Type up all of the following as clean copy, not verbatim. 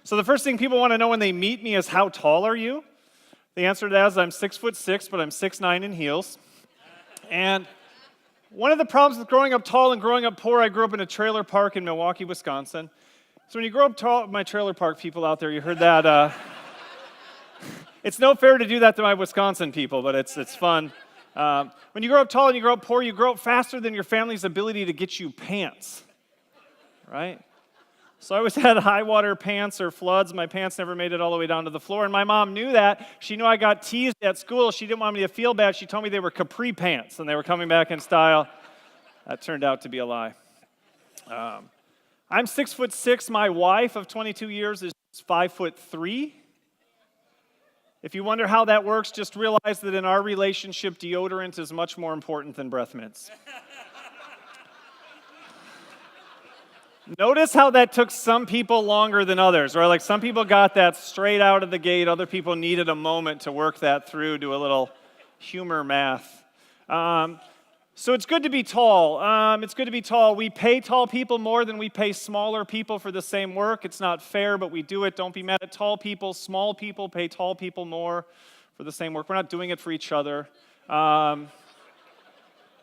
So the first thing people want to know when they meet me is, how tall are you? The answer to that is I'm 6'6", but I'm 6'9" in heels. And one of the problems with growing up tall and growing up poor, I grew up in a trailer park in Milwaukee, Wisconsin. So when you grow up tall, my trailer park people out there, you heard that. It's no fair to do that to my Wisconsin people, but it's fun. When you grow up tall and you grow up poor, you grow up faster than your family's ability to get you pants, right? So I always had high water pants or floods. My pants never made it all the way down to the floor, and my mom knew that. She knew I got teased at school. She didn't want me to feel bad. She told me they were capri pants, and they were coming back in style. That turned out to be a lie. I'm 6'6". My wife of 22 years is 5'3". If you wonder how that works, just realize that in our relationship, deodorant is much more important than breath mints. Notice how that took some people longer than others, right? Like some people got that straight out of the gate. Other people needed a moment to work that through, do a little humor math. So it's good to be tall. It's good to be tall. We pay tall people more than we pay smaller people for the same work. It's not fair, but we do it. Don't be mad at tall people. Small people pay tall people more for the same work. We're not doing it for each other.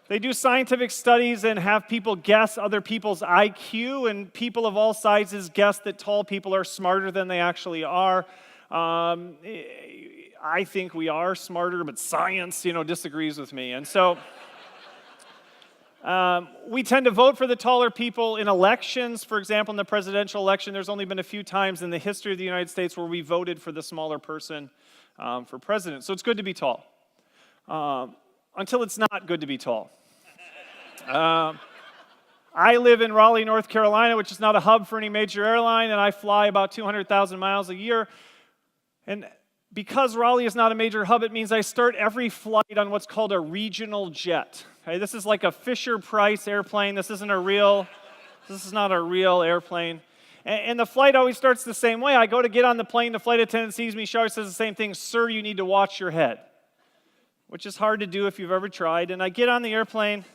They do scientific studies and have people guess other people's IQ, and people of all sizes guess that tall people are smarter than they actually are. I think we are smarter, but science, disagrees with me. And so we tend to vote for the taller people in elections. For example, in the presidential election, there's only been a few times in the history of the United States where we voted for the smaller person for president. So it's good to be tall. Until it's not good to be tall. I live in Raleigh, North Carolina, which is not a hub for any major airline, and I fly about 200,000 miles a year. And because Raleigh is not a major hub, it means I start every flight on what's called a regional jet. Okay, this is like a Fisher-Price airplane. This is not a real airplane. And the flight always starts the same way. I go to get on the plane, the flight attendant sees me, she always says the same thing: "Sir, you need to watch your head," which is hard to do if you've ever tried. And I get on the airplane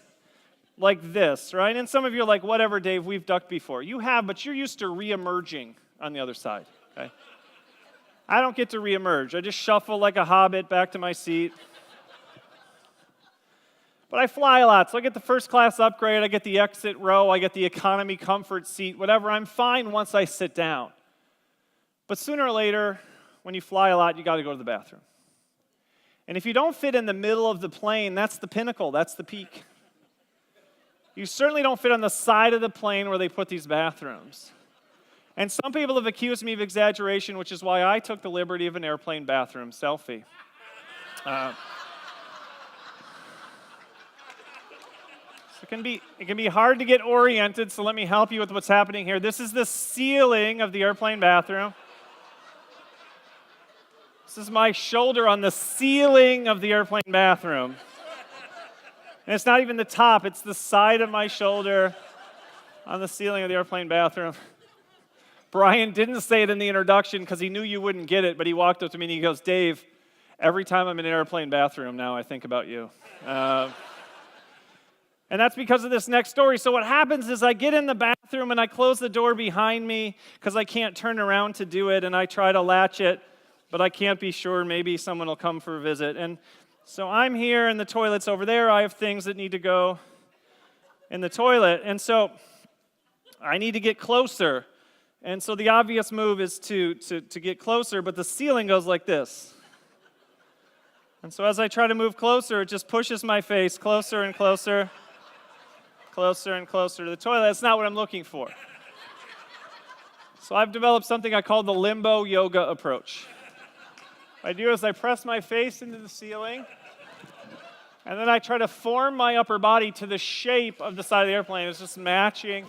like this, right? And some of you are like, "Whatever, Dave, we've ducked before." You have, but you're used to re-emerging on the other side, okay? I don't get to re-emerge. I just shuffle like a hobbit back to my seat. But I fly a lot, so I get the first class upgrade, I get the exit row, I get the economy comfort seat, whatever. I'm fine once I sit down. But sooner or later, when you fly a lot, you got to go to the bathroom. And if you don't fit in the middle of the plane, that's the pinnacle, that's the peak. You certainly don't fit on the side of the plane where they put these bathrooms. And some people have accused me of exaggeration, which is why I took the liberty of an airplane bathroom selfie. It can be hard to get oriented, so let me help you with what's happening here. This is the ceiling of the airplane bathroom. This is my shoulder on the ceiling of the airplane bathroom. And it's not even the top, it's the side of my shoulder on the ceiling of the airplane bathroom. Brian didn't say it in the introduction because he knew you wouldn't get it, but he walked up to me and he goes, "Dave, every time I'm in an airplane bathroom now, I think about you." And that's because of this next story. So what happens is I get in the bathroom and I close the door behind me because I can't turn around to do it, and I try to latch it, but I can't be sure. Maybe someone will come for a visit. And so I'm here and the toilet's over there. I have things that need to go in the toilet. And so I need to get closer. And so the obvious move is to get closer, but the ceiling goes like this. And so as I try to move closer, it just pushes my face closer and closer, closer and closer to the toilet. That's not what I'm looking for. So I've developed something I call the limbo yoga approach. What I do is I press my face into the ceiling, and then I try to form my upper body to the shape of the side of the airplane. It's just matching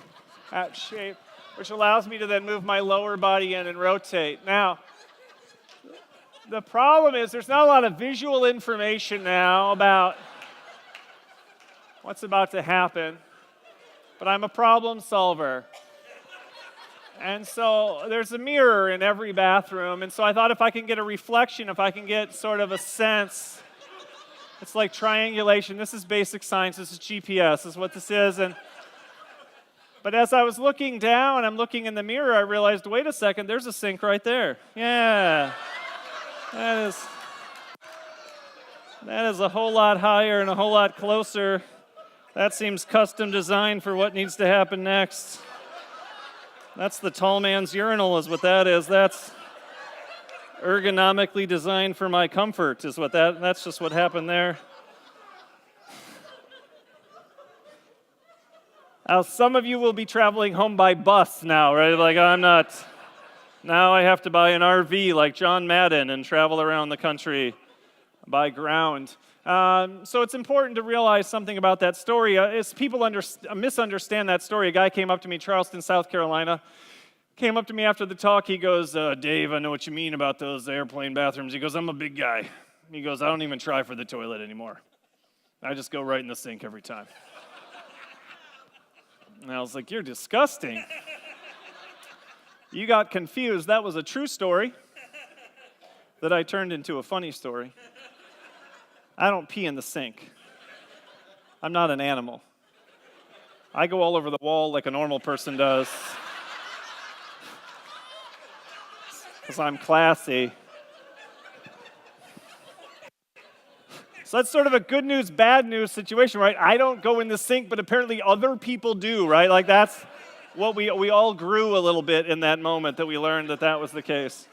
that shape, which allows me to then move my lower body in and rotate. Now, the problem is there's not a lot of visual information now about what's about to happen, but I'm a problem solver. And so there's a mirror in every bathroom, and so I thought if I can get a reflection, if I can get sort of a sense, it's like triangulation. This is basic science. This is GPS. This is what this is. And But as I was looking down, I'm looking in the mirror, I realized, wait a second, there's a sink right there. Yeah. That is a whole lot higher and a whole lot closer. That seems custom designed for what needs to happen next. That's the tall man's urinal is what that is. That's ergonomically designed for my comfort is what that's just what happened there. Now, some of you will be traveling home by bus now, right? Like, I'm not. Now I have to buy an RV like John Madden and travel around the country by ground. So it's important to realize something about that story. As people misunderstand that story, a guy came up to me, Charleston, South Carolina, came up to me after the talk. He goes, Dave, I know what you mean about those airplane bathrooms. He goes, I'm a big guy. He goes, I don't even try for the toilet anymore. I just go right in the sink every time. And I was like, you're disgusting. You got confused. That was a true story that I turned into a funny story. I don't pee in the sink. I'm not an animal. I go all over the wall like a normal person does. Because I'm classy. So that's sort of a good news, bad news situation, right? I don't go in the sink, but apparently other people do, right? Like that's what we all grew a little bit in that moment that we learned that was the case.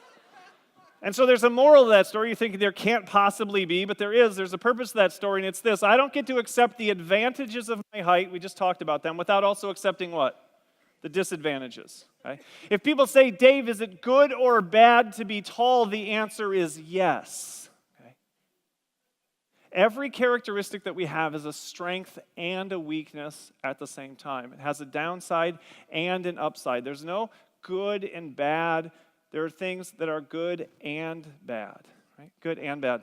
And so there's a moral to that story. You think there can't possibly be, but there is. There's a purpose to that story, and it's this. I don't get to accept the advantages of my height, we just talked about them, without also accepting what? The disadvantages. Right? If people say, Dave, is it good or bad to be tall? The answer is yes. Every characteristic that we have is a strength and a weakness at the same time. It has a downside and an upside. There's no good and bad. There are things that are good and bad, right? Good and bad.